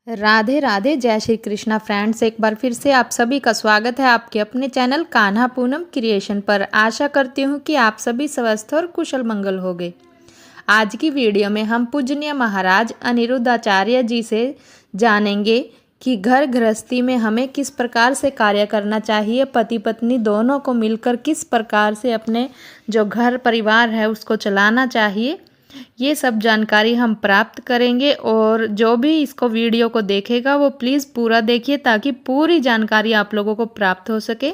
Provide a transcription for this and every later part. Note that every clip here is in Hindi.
राधे राधे, जय श्री कृष्णा फ्रेंड्स। एक बार फिर से आप सभी का स्वागत है आपके अपने चैनल कान्हा पूनम क्रिएशन पर। आशा करती हूँ कि आप सभी स्वस्थ और कुशल मंगल होंगे। आज की वीडियो में हम पूजनीय महाराज अनिरुद्धाचार्य जी से जानेंगे कि घर गृहस्थी में हमें किस प्रकार से कार्य करना चाहिए, पति पत्नी दोनों को मिलकर किस प्रकार से अपने जो घर परिवार है उसको चलाना चाहिए। ये सब जानकारी हम प्राप्त करेंगे और जो भी इसको वीडियो को देखेगा वो प्लीज़ पूरा देखिए ताकि पूरी जानकारी आप लोगों को प्राप्त हो सके।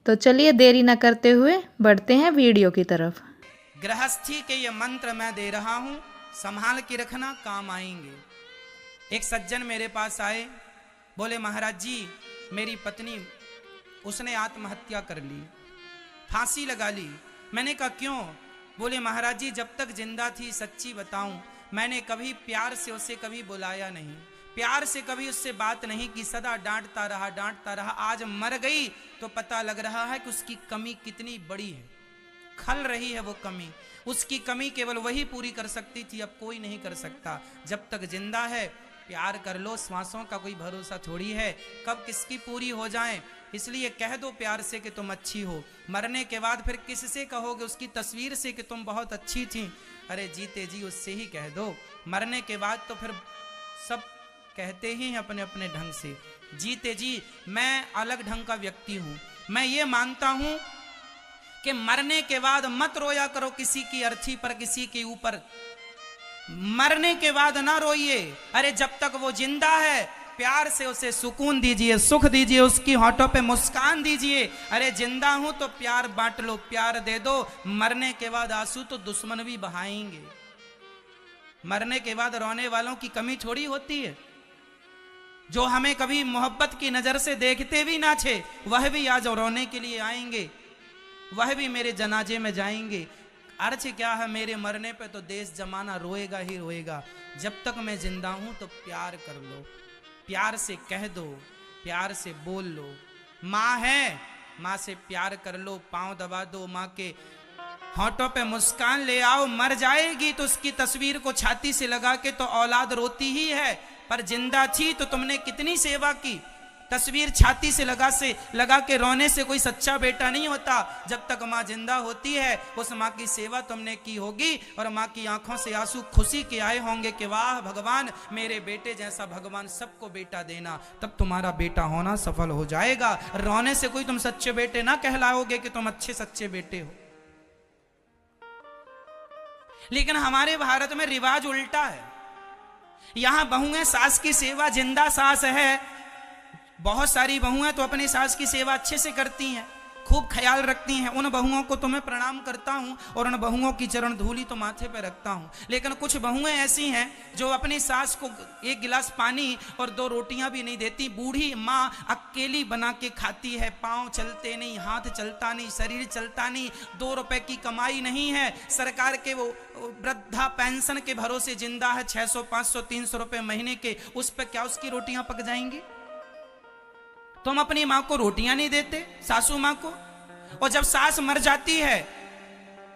तो चलिए देरी न करते हुए बढ़ते हैं वीडियो की तरफ। गृहस्थी के ये मंत्र मैं दे रहा हूं, संभाल के रखना, काम आएंगे। एक सज्जन मेरे पास आए, बोले महाराज जी मेरी पत्नी उसने आत्महत्या कर ली, फांसी लगा ली। मैंने कहा क्यों? बोले महाराज जी जब तक जिंदा थी सच्ची बताऊं मैंने कभी प्यार से उसे कभी बुलाया नहीं, प्यार से कभी उससे बात नहीं की, सदा डांटता रहा। आज मर गई तो पता लग रहा है कि उसकी कमी कितनी बड़ी है, खल रही है वो कमी। उसकी कमी केवल वही पूरी कर सकती थी, अब कोई नहीं कर सकता। जब तक जिंदा है प्यार कर लो, श्वासों का कोई भरोसा थोड़ी है कब किसकी पूरी हो जाए। इसलिए कह दो प्यार से कि तुम अच्छी हो, मरने के बाद फिर किससे कहोगे? उसकी तस्वीर से कि तुम बहुत अच्छी थी? अरे जीते जी उससे ही कह दो। मरने के बाद तो फिर सब कहते ही हैं अपने अपने ढंग से। जीते जी मैं अलग ढंग का व्यक्ति हूं। मैं ये मानता हूं कि मरने के बाद मत रोया करो किसी की अर्थी पर, किसी के ऊपर। मरने के बाद ना रोइए। अरे जब तक वो जिंदा है प्यार से उसे सुकून दीजिए, सुख दीजिए, उसकी होठों पे मुस्कान दीजिए। अरे जिंदा हूं तो प्यार बांट लो, प्यार दे दो। मरने के बाद आंसू तो दुश्मन भी बहाएंगे। मरने के बाद रोने वालों की कमी थोड़ी होती है। जो हमें कभी मोहब्बत की नजर से देखते भी ना थे वह भी आज रोने के लिए आएंगे, वह भी मेरे जनाजे में जाएंगे। अर्थ क्या है? मेरे मरने पे तो देश जमाना रोएगा ही रोएगा। जब तक मैं जिंदा हूं तो प्यार कर लो, प्यार से कह दो, प्यार से बोल लो। माँ है, माँ से प्यार कर लो, पांव दबा दो, माँ के होठों पे मुस्कान ले आओ। मर जाएगी तो उसकी तस्वीर को छाती से लगा के तो औलाद रोती ही है, पर जिंदा थी तो तुमने कितनी सेवा की। तस्वीर छाती से लगा के रोने से कोई सच्चा बेटा नहीं होता। जब तक माँ जिंदा होती है उस माँ की सेवा तुमने की होगी और माँ की आंखों से आंसू खुशी के आए होंगे कि वाह भगवान मेरे बेटे जैसा भगवान सबको बेटा देना, तब तुम्हारा बेटा होना सफल हो जाएगा। रोने से कोई तुम सच्चे बेटे ना कहलाओगे कि तुम अच्छे सच्चे बेटे हो। लेकिन हमारे भारत में रिवाज उल्टा है। यहां बहुएं सास की सेवा, जिंदा सास है, बहुत सारी बहुएं तो अपनी सास की सेवा अच्छे से करती हैं, खूब ख्याल रखती हैं। उन बहुओं को तो मैं प्रणाम करता हूं और उन बहुओं की चरण धूली तो माथे पे रखता हूं। लेकिन कुछ बहुएं ऐसी हैं जो अपनी सास को एक गिलास पानी और 2 रोटियां भी नहीं देती। बूढ़ी माँ अकेली बना के खाती है, पांव चलते नहीं, हाथ चलता नहीं, शरीर चलता नहीं, 2 रुपए की कमाई नहीं है। सरकार के वो वृद्धा पेंशन के भरोसे जिंदा है, 600 500 300 रुपए महीने के। उस पर क्या उसकी रोटियां पक जाएंगी? तुम अपनी माँ को रोटियां नहीं देते, सासू माँ को। और जब सास मर जाती है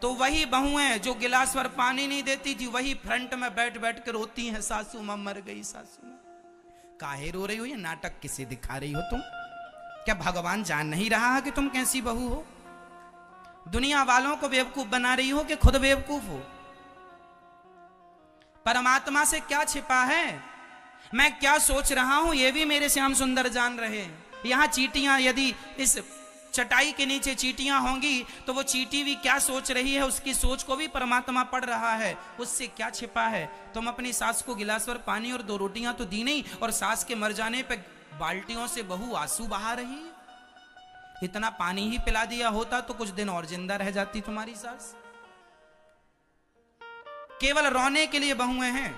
तो वही बहुएं जो गिलास भर पानी नहीं देती थी वही फ्रंट में बैठ बैठ कर रोती हैं, सासू माँ मर गई, सासू माँ। काहे रो रही हो? ये नाटक किसे दिखा रही हो तुम? क्या भगवान जान नहीं रहा है कि तुम कैसी बहू हो? दुनिया वालों को बेवकूफ बना रही हो कि खुद बेवकूफ हो? परमात्मा से क्या छिपा है, मैं क्या सोच रहा हूं ये भी मेरे श्याम सुंदर जान रहे हैं। यहां चींटियां, यदि इस चटाई के नीचे चींटियां होंगी तो वो चींटी भी क्या सोच रही है उसकी सोच को भी परमात्मा पढ़ रहा है। उससे क्या छिपा है? तुम अपनी सास को गिलास भर पानी और 2 रोटियां तो दी नहीं, और सास के मर जाने पे बाल्टियों से बहू आंसू बहा रही। इतना पानी ही पिला दिया होता तो कुछ दिन और जिंदा रह जाती तुम्हारी सास। केवल रोने के लिए बहुएं हैं।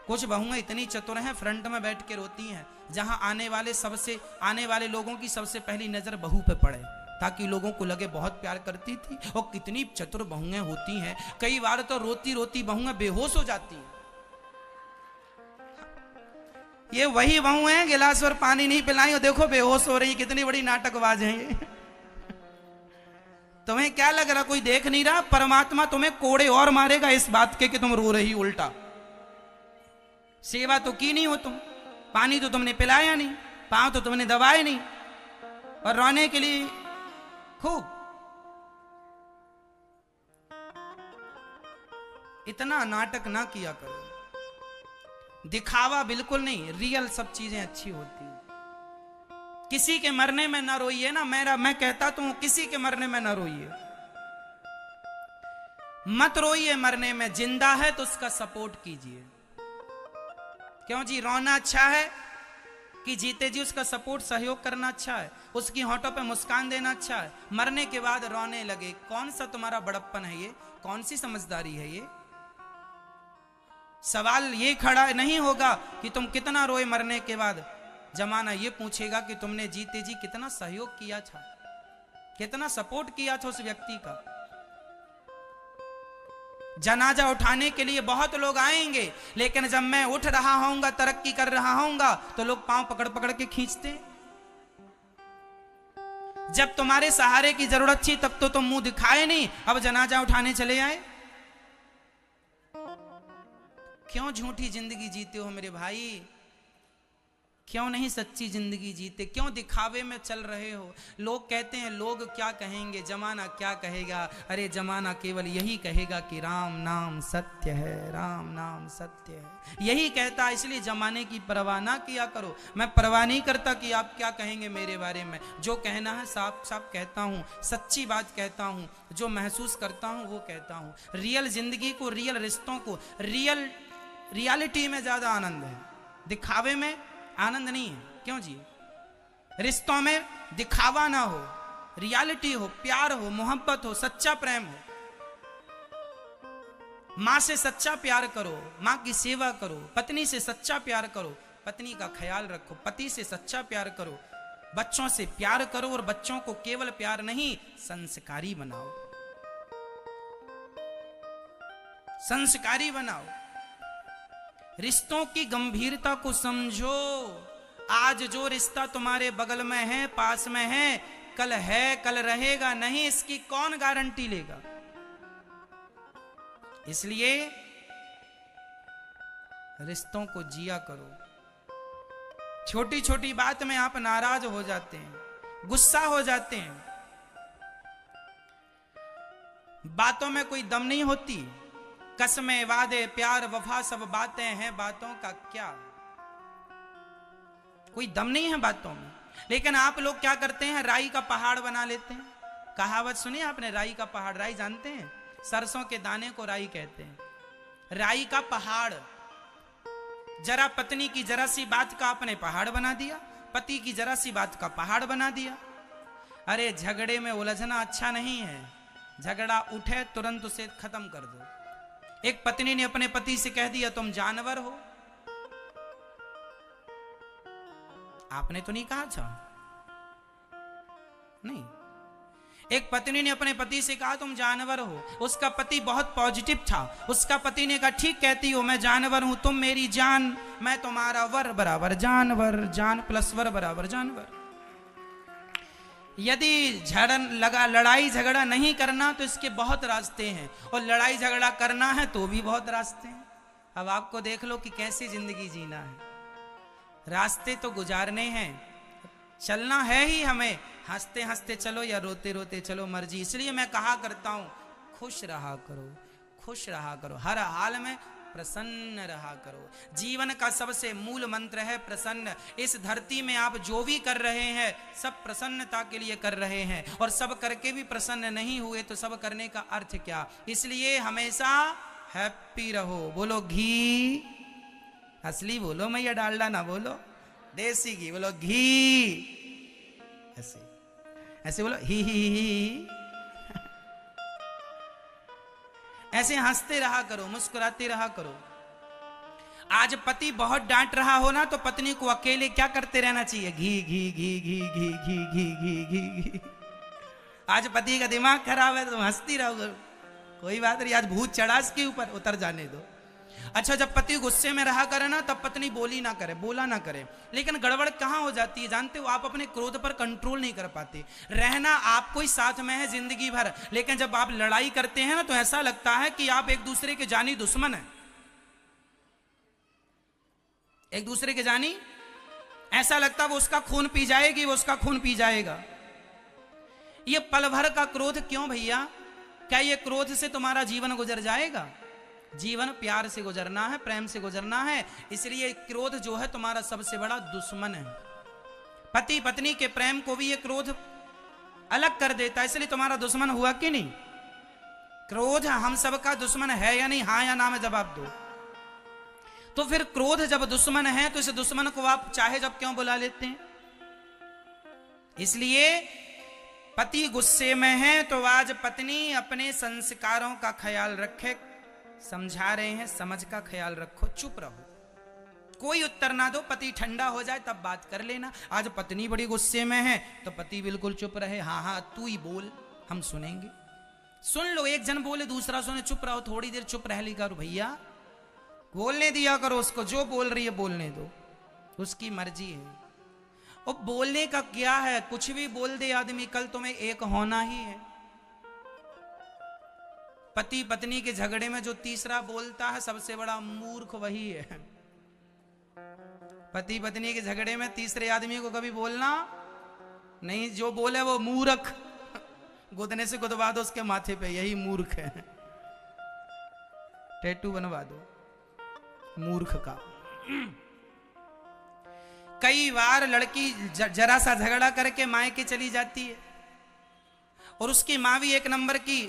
कुछ बहुएं इतनी चतुर हैं, फ्रंट में बैठ के रोती हैं, जहां आने वाले लोगों की सबसे पहली नजर बहू पे पड़े, ताकि लोगों को लगे बहुत प्यार करती थी। और कितनी चतुर बहुएं होती हैं। कई बार तो रोती रोती बहुएं बेहोश हो जाती हैं। ये वही बहुएं हैं गिलास और पानी नहीं पिलाई और देखो बेहोश हो रही। कितनी बड़ी नाटकबाज है ये। तुम्हें क्या लग रहा कोई देख नहीं रहा? परमात्मा तुम्हें कोड़े और मारेगा इस बात के कि तुम रो रही। उल्टा सेवा तो की नहीं हो तुम। पानी तो तुमने पिलाया नहीं, पांव तो तुमने दबाए नहीं, और रोने के लिए खूब। इतना नाटक ना किया करो, दिखावा बिल्कुल नहीं, रियल सब चीजें अच्छी होती हैं। किसी के मरने में ना रोइए ना, मैं कहता तो हूं किसी के मरने में ना रोइए, मत रोइए मरने में। जिंदा है तो उसका सपोर्ट कीजिए। क्यों जी, रोना अच्छा है कि जीते जी उसका सपोर्ट सहयोग करना अच्छा है, उसकी होठों पे मुस्कान देना अच्छा है। मरने के बाद रोने लगे, कौन सा तुम्हारा बड़प्पन है ये, कौन सी समझदारी है ये? सवाल ये खड़ा नहीं होगा कि तुम कितना रोए मरने के बाद, जमाना ये पूछेगा कि तुमने जीते जी कितना सहयोग किया था, कितना सपोर्ट किया था उस व्यक्ति का। जनाजा उठाने के लिए बहुत लोग आएंगे, लेकिन जब मैं उठ रहा होऊंगा, तरक्की कर रहा होऊंगा, तो लोग पांव पकड़ पकड़ के खींचते। जब तुम्हारे सहारे की जरूरत थी तब तो तुम मुंह दिखाए नहीं, अब जनाजा उठाने चले आए। क्यों झूठी जिंदगी जीते हो मेरे भाई? क्यों नहीं सच्ची जिंदगी जीते? क्यों दिखावे में चल रहे हो? लोग कहते हैं लोग क्या कहेंगे, जमाना क्या कहेगा। अरे जमाना केवल यही कहेगा कि राम नाम सत्य है, राम नाम सत्य है, यही कहता है। इसलिए जमाने की परवाह ना किया करो। मैं परवाह नहीं करता कि आप क्या कहेंगे मेरे बारे में। जो कहना है साफ साफ कहता हूँ, सच्ची बात कहता हूँ, जो महसूस करता हूँ वो कहता हूँ। रियल जिंदगी को, रियल रिश्तों को, रियलिटी में ज्यादा आनंद है, दिखावे में आनंद नहीं है। क्यों जी? रिश्तों में दिखावा ना हो, रियलिटी हो, प्यार हो, मोहब्बत हो, सच्चा प्रेम हो। मां से सच्चा प्यार करो, मां की सेवा करो, पत्नी से सच्चा प्यार करो, पत्नी का ख्याल रखो, पति से सच्चा प्यार करो, बच्चों से प्यार करो, और बच्चों को केवल प्यार नहीं, संस्कारी बनाओ, संस्कारी बनाओ। रिश्तों की गंभीरता को समझो। आज जो रिश्ता तुम्हारे बगल में है, पास में है, कल रहेगा नहीं, इसकी कौन गारंटी लेगा? इसलिए रिश्तों को जिया करो। छोटी छोटी बात में आप नाराज हो जाते हैं, गुस्सा हो जाते हैं, बातों में कोई दम नहीं होती। कसमें, वादे, प्यार, वफा सब बातें हैं, बातों का क्या? कोई दम नहीं है बातों में। लेकिन आप लोग क्या करते हैं, राई का पहाड़ बना लेते हैं। कहावत सुनी आपने, राई का पहाड़? राई जानते हैं? सरसों के दाने को राई कहते हैं। राई का पहाड़। जरा पत्नी की जरा सी बात का आपने पहाड़ बना दिया, पति की जरा सी बात का पहाड़ बना दिया। अरे झगड़े में उलझना अच्छा नहीं है। झगड़ा उठे तुरंत उसे खत्म कर दो। एक पत्नी ने अपने पति से कह दिया तुम जानवर हो। आपने तो नहीं कहा था, नहीं। एक पत्नी ने अपने पति से कहा तुम जानवर हो। उसका पति बहुत पॉजिटिव था। उसका पति ने कहा ठीक कहती हो, मैं जानवर हूं, तुम मेरी जान, मैं तुम्हारा वर बराबर जानवर, जान प्लस वर बराबर जानवर। यदि लड़ाई झगड़ा नहीं करना तो इसके बहुत रास्ते हैं, और लड़ाई झगड़ा करना है तो भी बहुत रास्ते हैं। अब आपको देख लो कि कैसी जिंदगी जीना है। रास्ते तो गुजारने हैं, चलना है ही हमें। हंसते हंसते चलो या रोते रोते चलो, मर्जी। इसलिए मैं कहा करता हूं खुश रहा करो, खुश रहा करो, हर हाल में प्रसन्न रहा करो। जीवन का सबसे मूल मंत्र है प्रसन्न। इस धरती में आप जो भी कर रहे हैं सब प्रसन्नता के लिए कर रहे हैं, और सब करके भी प्रसन्न नहीं हुए तो सब करने का अर्थ क्या? इसलिए हमेशा हैप्पी रहो। बोलो घी, असली बोलो, मैया डालडा ना बोलो, देसी घी बोलो, घी। ऐसे ऐसे बोलो ही। ऐसे हंसते रहा करो, मुस्कुराते रहा करो। आज पति बहुत डांट रहा हो ना, तो पत्नी को अकेले क्या करते रहना चाहिए? घी घी घी घी घी घी घी घी घी घी। आज पति का दिमाग खराब है तो हंसती रहो, कोई बात नहीं, आज भूत चढ़ा इसके ऊपर, उतर जाने दो। अच्छा, जब पति गुस्से में रहा करे ना, तब पत्नी बोला ना करे। लेकिन गड़बड़ कहां हो जाती है जानते हो? आप अपने क्रोध पर कंट्रोल नहीं कर पाते। रहना आपको ही साथ में है जिंदगी भर, लेकिन जब आप लड़ाई करते हैं ना, तो ऐसा लगता है कि आप एक दूसरे के जानी दुश्मन हैं, एक दूसरे के जानी ऐसा लगता वो उसका खून पी जाएगी, वो उसका खून पी जाएगा। ये पल भर का क्रोध क्यों भैया? क्या ये क्रोध से तुम्हारा जीवन गुजर जाएगा? जीवन प्यार से गुजरना है, प्रेम से गुजरना है। इसलिए क्रोध जो है तुम्हारा सबसे बड़ा दुश्मन है। पति पत्नी के प्रेम को भी ये क्रोध अलग कर देता है, इसलिए तुम्हारा दुश्मन हुआ कि नहीं? क्रोध हम सबका दुश्मन है या नहीं? हाँ या ना में जवाब दो। तो फिर क्रोध जब दुश्मन है तो इस दुश्मन को आप चाहे जब क्यों बुला लेते हैं? इसलिए पति गुस्से में है तो आज पत्नी अपने संस्कारों का ख्याल रखे। समझा रहे हैं, समझ का ख्याल रखो, चुप रहो, कोई उत्तर ना दो, पति ठंडा हो जाए तब बात कर लेना। आज पत्नी बड़ी गुस्से में है तो पति बिल्कुल चुप रहे। हाँ हाँ तू ही बोल, हम सुनेंगे। सुन लो, एक जन बोले दूसरा सुने, चुप रहो, थोड़ी देर चुप रह ली करो भैया, बोलने दिया करो उसको, जो बोल रही है बोलने दो, उसकी मर्जी है। और बोलने का क्या है, कुछ भी बोल दे आदमी, कल तुम्हें एक होना ही है। पति पत्नी के झगड़े में जो तीसरा बोलता है सबसे बड़ा मूर्ख वही है। पति पत्नी के झगड़े में तीसरे आदमी को कभी बोलना नहीं, जो बोले वो मूर्ख। गुदने से गुदवा दो उसके माथे पे, यही मूर्ख है। टैटू बनवा दो मूर्ख का। कई बार लड़की जरा सा झगड़ा करके मायके चली जाती है और उसकी माँ भी एक नंबर की।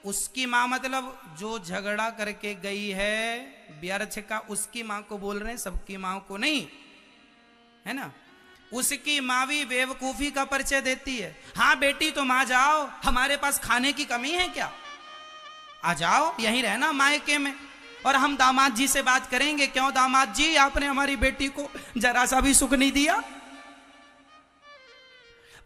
उसकी माँ मतलब जो झगड़ा करके गई है व्यर्थ का, उसकी माँ को बोल रहे हैं, सबकी माँ को नहीं, है ना। उसकी माँ भी बेवकूफी का परिचय देती है। हाँ बेटी तुम आ जाओ, हमारे पास खाने की कमी है क्या? आ जाओ, यहीं रहना मायके में, और हम दामाद जी से बात करेंगे। क्यों दामाद जी, आपने हमारी बेटी को जरा सा भी सुख नहीं दिया?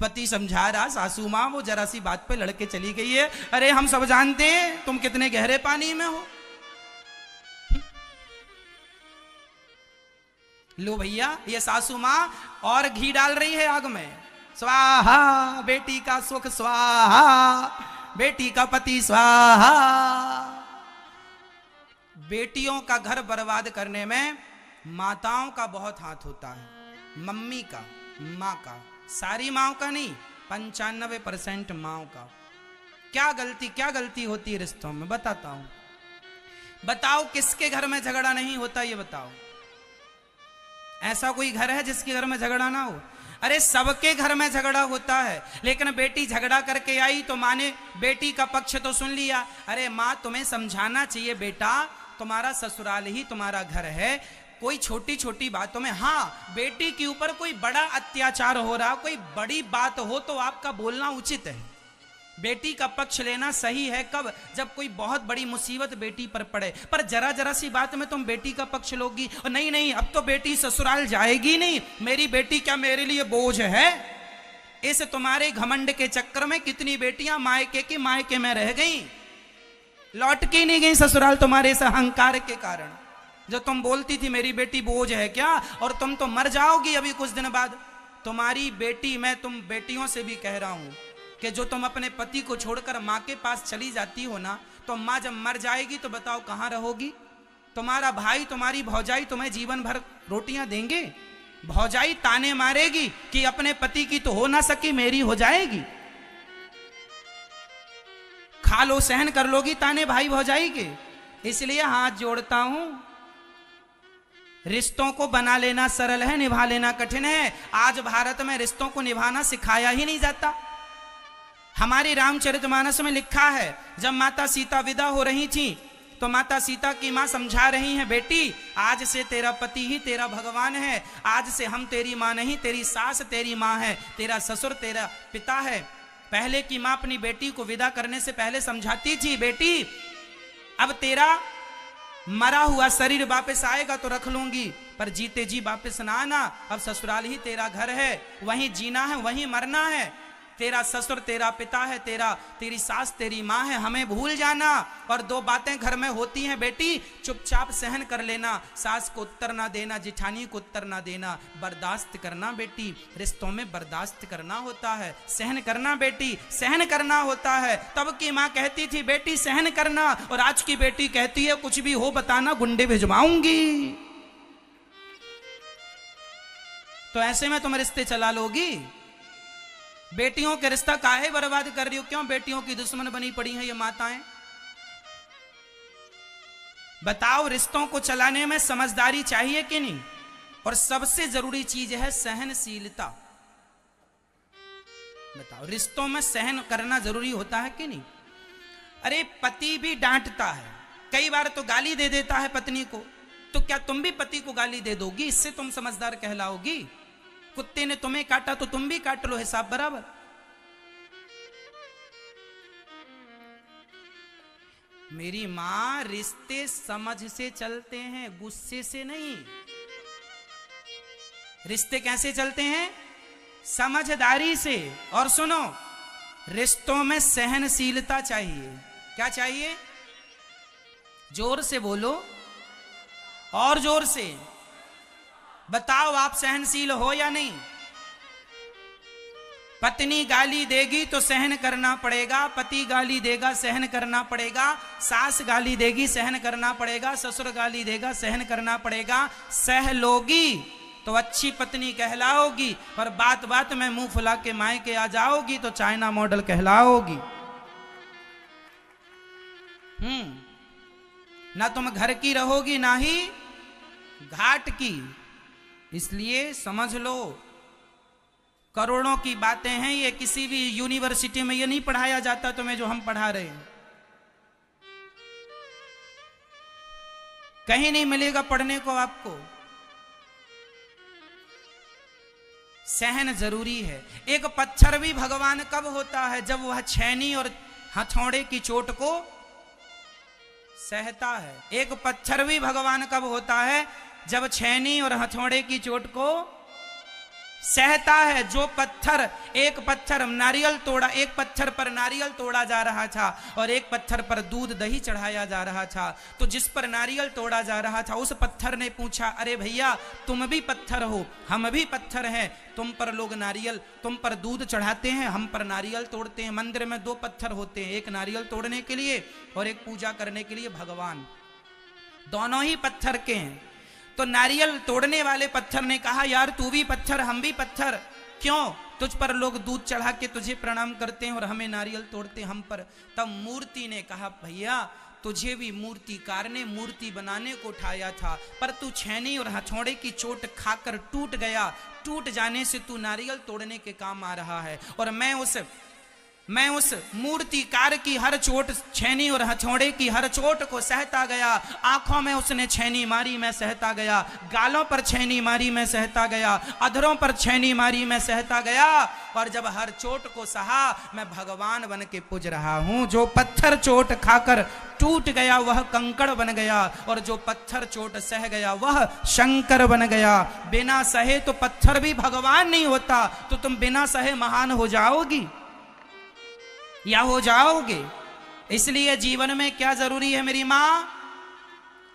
पति समझा रहा, सासू माँ वो जरा सी बात पे लड़के चली गई है। अरे हम सब जानते हैं तुम कितने गहरे पानी में हो। लो भैया, ये सासू माँ और घी डाल रही है आग में। स्वाहा, बेटी का सुख स्वाहा, बेटी का पति स्वाहा। बेटियों का घर बर्बाद करने में माताओं का बहुत हाथ होता है, मम्मी का, माँ का। सारी माओ का नहीं, 95% माओ का। क्या गलती होती है रिश्तों में, बताता हूं। बताओ किसके घर में झगड़ा नहीं होता, ये बताओ। ऐसा कोई घर है जिसके घर में झगड़ा ना हो? अरे सबके घर में झगड़ा होता है, लेकिन बेटी झगड़ा करके आई तो माँ ने बेटी का पक्ष तो सुन लिया। अरे माँ तुम्हें समझाना चाहिए बेटा, तुम्हारा ससुराल ही तुम्हारा घर है। कोई छोटी छोटी बातों में, हाँ बेटी के ऊपर कोई बड़ा अत्याचार हो रहा, कोई बड़ी बात हो तो आपका बोलना उचित है, बेटी का पक्ष लेना सही है। कब? जब कोई बहुत बड़ी मुसीबत बेटी पर पड़े। पर जरा जरा सी बात में तुम बेटी का पक्ष लोगी, और नहीं नहीं अब तो बेटी ससुराल जाएगी नहीं, मेरी बेटी क्या मेरे लिए बोझ है। इस तुम्हारे घमंड के चक्कर में कितनी बेटियां मायके की मायके में रह गई, लौट के नहीं गई ससुराल, तुम्हारे इस अहंकार के कारण। जो तुम बोलती थी मेरी बेटी बोझ है क्या, और तुम तो मर जाओगी अभी कुछ दिन बाद। तुम्हारी बेटी, मैं तुम बेटियों से भी कह रहा हूं कि जो तुम अपने पति को छोड़कर माँ के पास चली जाती हो ना, तो माँ जब मर जाएगी तो बताओ कहाँ रहोगी? तुम्हारा भाई, तुम्हारी भौजाई तुम्हें जीवन भर रोटियां देंगे? भौजाई ताने मारेगी कि अपने पति की तो हो ना सकी, मेरी हो जाएगी। खा लो, सहन कर लोगी ताने भाई भौजाई के। इसलिए हाथ जोड़ता हूं, रिश्तों को बना लेना सरल है, निभा लेना कठिन है। आज भारत में रिश्तों को निभाना सिखाया ही नहीं जाता। हमारे रामचरितमानस में लिखा है, जब माता सीता विदा हो रही थी तो माता सीता की मां समझा रही हैं, बेटी आज से तेरा पति ही तेरा भगवान है, आज से हम तेरी मां नहीं, तेरी सास तेरी मां है, तेरा ससुर तेरा पिता है। पहले की मां अपनी बेटी को विदा करने से पहले समझाती थी, बेटी अब तेरा मरा हुआ शरीर वापस आएगा तो रख लूंगी, पर जीते जी वापस ना आना। अब ससुराल ही तेरा घर है, वहीं जीना है, वहीं मरना है। तेरा ससुर तेरा पिता है, तेरी सास तेरी माँ है, हमें भूल जाना। और दो बातें घर में होती हैं बेटी, चुपचाप सहन कर लेना, सास को उत्तर ना देना, जिठानी को उत्तर ना देना, बर्दाश्त करना बेटी। रिश्तों में बर्दाश्त करना होता है, सहन करना बेटी, सहन करना होता है। तब की माँ कहती थी बेटी सहन करना, और आज की बेटी कहती है कुछ भी हो बताना, गुंडे भिजवाऊंगी। तो ऐसे में तुम रिश्ते चला लोगी? बेटियों के रिश्ता काहे बर्बाद कर रही हो? क्यों बेटियों की दुश्मन बनी पड़ी हैं ये माताएं? बताओ, रिश्तों को चलाने में समझदारी चाहिए कि नहीं? और सबसे जरूरी चीज है सहनशीलता। बताओ, रिश्तों में सहन करना जरूरी होता है कि नहीं? अरे पति भी डांटता है, कई बार तो गाली दे देता है पत्नी को, तो क्या तुम भी पति को गाली दे दोगी? इससे तुम समझदार कहलाओगी? कुत्ते ने तुम्हें काटा तो तुम भी काट लो, हिसाब बराबर। मेरी मां, रिश्ते समझ से चलते हैं, गुस्से से नहीं। रिश्ते कैसे चलते हैं? समझदारी से। और सुनो, रिश्तों में सहनशीलता चाहिए। क्या चाहिए? जोर से बोलो, और जोर से बताओ, आप सहनशील हो या नहीं? पत्नी गाली देगी तो सहन करना पड़ेगा, पति गाली देगा सहन करना पड़ेगा, सास गाली देगी सहन करना पड़ेगा, ससुर गाली देगा सहन करना पड़ेगा। सह लोगी तो अच्छी पत्नी कहलाओगी, पर बात बात में मुंह फुला के मायके आ जाओगी तो चाइना मॉडल कहलाओगी। ना तुम घर की रहोगी ना ही घाट की। इसलिए समझ लो, करोड़ों की बातें हैं ये, किसी भी यूनिवर्सिटी में ये नहीं पढ़ाया जाता तुम्हें जो हम पढ़ा रहे हैं। कहीं नहीं मिलेगा पढ़ने को आपको। सहन जरूरी है। एक पत्थर भी भगवान कब होता है? जब वह छेनी और हथौड़े की चोट को सहता है। एक पत्थर भी भगवान कब होता है? जब छेनी और हथौड़े की चोट को सहता है। जो पत्थर, एक पत्थर नारियल तोड़ा, एक पत्थर पर नारियल तोड़ा जा रहा था और एक पत्थर पर दूध दही चढ़ाया जा रहा था, तो जिस पर नारियल तोड़ा जा रहा था उस पत्थर ने पूछा, अरे भैया तुम भी पत्थर हो, हम भी पत्थर हैं, तुम पर लोग नारियल, तुम पर दूध चढ़ाते हैं, हम पर नारियल तोड़ते हैं। मंदिर में दो पत्थर होते हैं, एक नारियल तोड़ने के लिए और एक पूजा करने के लिए भगवान, दोनों ही पत्थर के हैं। तो नारियल तोड़ने वाले पत्थर ने कहा, यार तू भी पत्थर हम भी पत्थर, क्यों? तुझ पर लोग दूध चढ़ा के तुझे प्रणाम करते हैं और हमें नारियल तोड़ते हम पर। तब मूर्ति ने कहा, भैया तुझे भी मूर्तिकार ने मूर्ति बनाने को उठाया था, पर तू छेनी और हथौड़े की चोट खाकर टूट गया, टूट जाने से तू नारियल तोड़ने के काम आ रहा है। और मैं उस मूर्तिकार की हर चोट, छेनी और हथौड़े की हर चोट को सहता गया। आंखों में उसने छेनी मारी, मैं सहता गया। गालों पर छेनी मारी, मैं सहता गया। अधरों पर छेनी मारी, मैं सहता गया। और जब हर चोट को सहा, मैं भगवान बन के पूज रहा हूं। जो पत्थर चोट खाकर टूट गया वह कंकड़ बन गया, और जो पत्थर चोट सह गया वह शंकर बन गया। बिना सहे तो पत्थर भी भगवान नहीं होता, तो तुम बिना सहे महान हो जाओगी या हो जाओगे? इसलिए जीवन में क्या जरूरी है मेरी मां?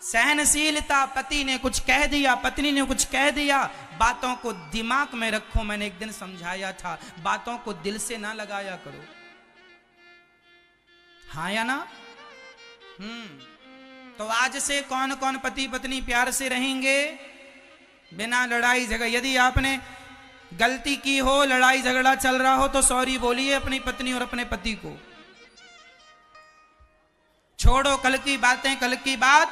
सहनशीलता। पति ने कुछ कह दिया, पत्नी ने कुछ कह दिया, बातों को दिमाग में रखो। मैंने एक दिन समझाया था, बातों को दिल से ना लगाया करो। हाँ या ना? तो आज से कौन कौन पति पत्नी प्यार से रहेंगे बिना लड़ाई झगड़ा? यदि आपने गलती की हो, लड़ाई झगड़ा चल रहा हो, तो सॉरी बोलिए अपनी पत्नी और अपने पति को। छोड़ो कल की बातें, कल की बात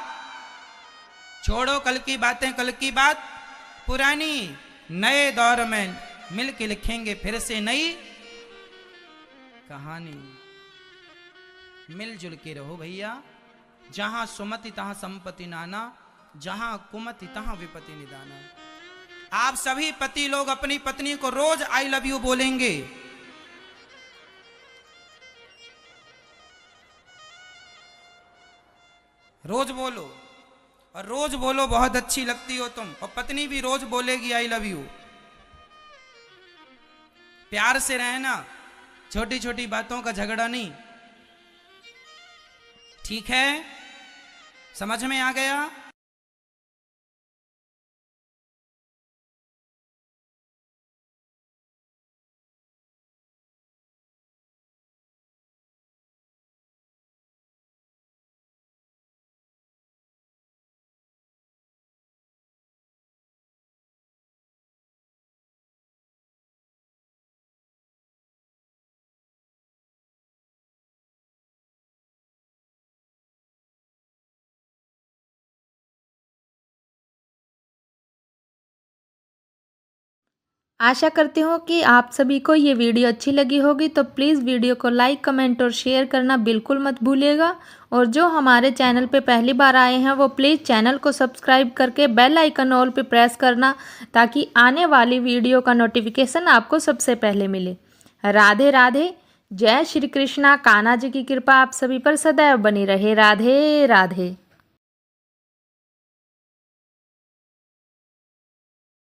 छोड़ो, कल की बातें, कल की बात पुरानी। नए दौर में मिलके लिखेंगे फिर से नई कहानी। मिलजुल के रहो भैया। जहां सुमति तहां संपत्ति नाना, जहां कुमति तहां विपत्ति निदाना। आप सभी पति लोग अपनी पत्नी को रोज आई लव यू बोलेंगे। रोज बोलो, और रोज बोलो बहुत अच्छी लगती हो तुम, और पत्नी भी रोज बोलेगी आई लव यू। प्यार से रहना, छोटी छोटी बातों का झगड़ा नहीं। ठीक है? समझ में आ गया? आशा करती हूँ कि आप सभी को ये वीडियो अच्छी लगी होगी, तो प्लीज़ वीडियो को लाइक, कमेंट और शेयर करना बिल्कुल मत भूलिएगा। और जो हमारे चैनल पे पहली बार आए हैं वो प्लीज़ चैनल को सब्सक्राइब करके बेल आइकन ऑल पे प्रेस करना, ताकि आने वाली वीडियो का नोटिफिकेशन आपको सबसे पहले मिले। राधे राधे। जय श्री कृष्णा। कान्हा जी की कृपा आप सभी पर सदैव बनी रहे। राधे राधे।